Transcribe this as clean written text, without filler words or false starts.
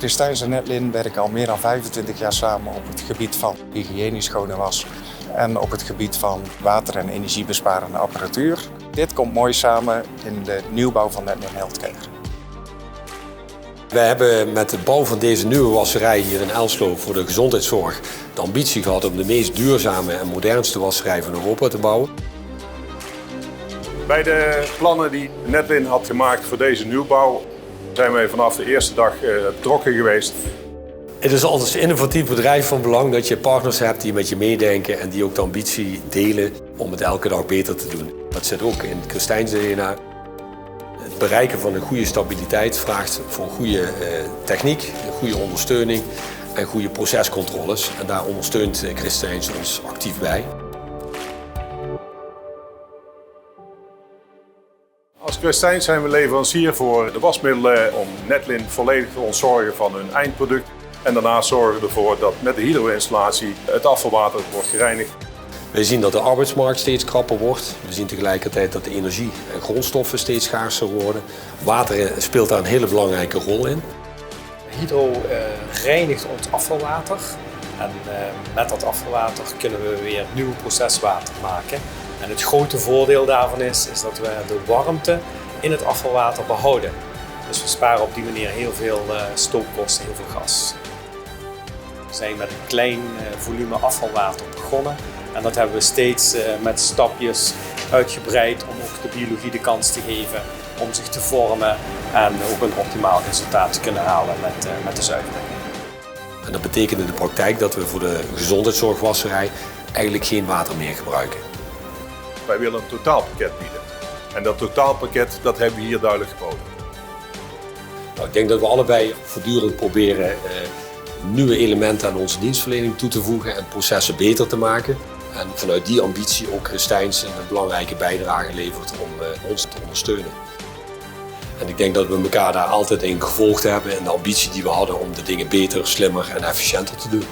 Chris Steijns en Netlin werken al meer dan 25 jaar samen op het gebied van hygiënisch schone was en op het gebied van water- en energiebesparende apparatuur. Dit komt mooi samen in de nieuwbouw van Netlin Healthcare. Wij hebben met de bouw van deze nieuwe wasserij hier in Elslo voor de gezondheidszorg de ambitie gehad om de meest duurzame en modernste wasserij van Europa te bouwen. Bij de plannen die Netlin had gemaakt voor deze nieuwbouw zijn wij vanaf de eerste dag betrokken geweest. Het is als innovatief bedrijf van belang dat je partners hebt die met je meedenken en die ook de ambitie delen om het elke dag beter te doen. Dat zit ook in het Chris Steijns DNA. Het bereiken van een goede stabiliteit vraagt voor goede techniek, goede ondersteuning en goede procescontroles. En daar ondersteunt Chris Steijns ons actief bij. Als Chris Steijns zijn we leverancier voor de wasmiddelen om Netlin volledig te ontzorgen van hun eindproduct. En daarnaast zorgen we ervoor dat met de hydro-installatie het afvalwater wordt gereinigd. We zien dat de arbeidsmarkt steeds krapper wordt. We zien tegelijkertijd dat de energie en grondstoffen steeds schaarser worden. Water speelt daar een hele belangrijke rol in. Hydro reinigt ons afvalwater. En met dat afvalwater kunnen we weer nieuw proceswater maken. En het grote voordeel daarvan is dat we de warmte in het afvalwater behouden. Dus we sparen op die manier heel veel stookkosten, heel veel gas. We zijn met een klein volume afvalwater begonnen. En dat hebben we steeds met stapjes uitgebreid om ook de biologie de kans te geven om zich te vormen en ook een optimaal resultaat te kunnen halen met de zuivering. En dat betekent in de praktijk dat we voor de gezondheidszorgwasserij eigenlijk geen water meer gebruiken. Wij willen een totaalpakket bieden. En dat totaalpakket dat hebben we hier duidelijk geboden. Nou, ik denk dat we allebei voortdurend proberen nieuwe elementen aan onze dienstverlening toe te voegen en processen beter te maken. En vanuit die ambitie ook Chris Steijns een belangrijke bijdrage levert om ons te ondersteunen. En ik denk dat we elkaar daar altijd in gevolgd hebben en de ambitie die we hadden om de dingen beter, slimmer en efficiënter te doen.